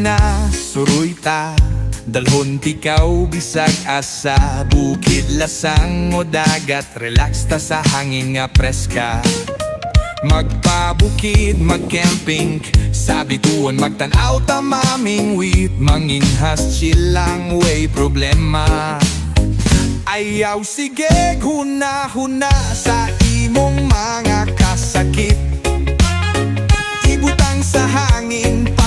huna suruy ta, dalhon tikaw bisag asa bukid lasang o dagat, relax ta sa hangin nga preska. Magpabukid, magcamping, sa bituon magtanaw ta maming wit, manginhas chill lang way problema. Ayaw sige huna-huna sa imong mga kasakit, ibutang sa hangin pa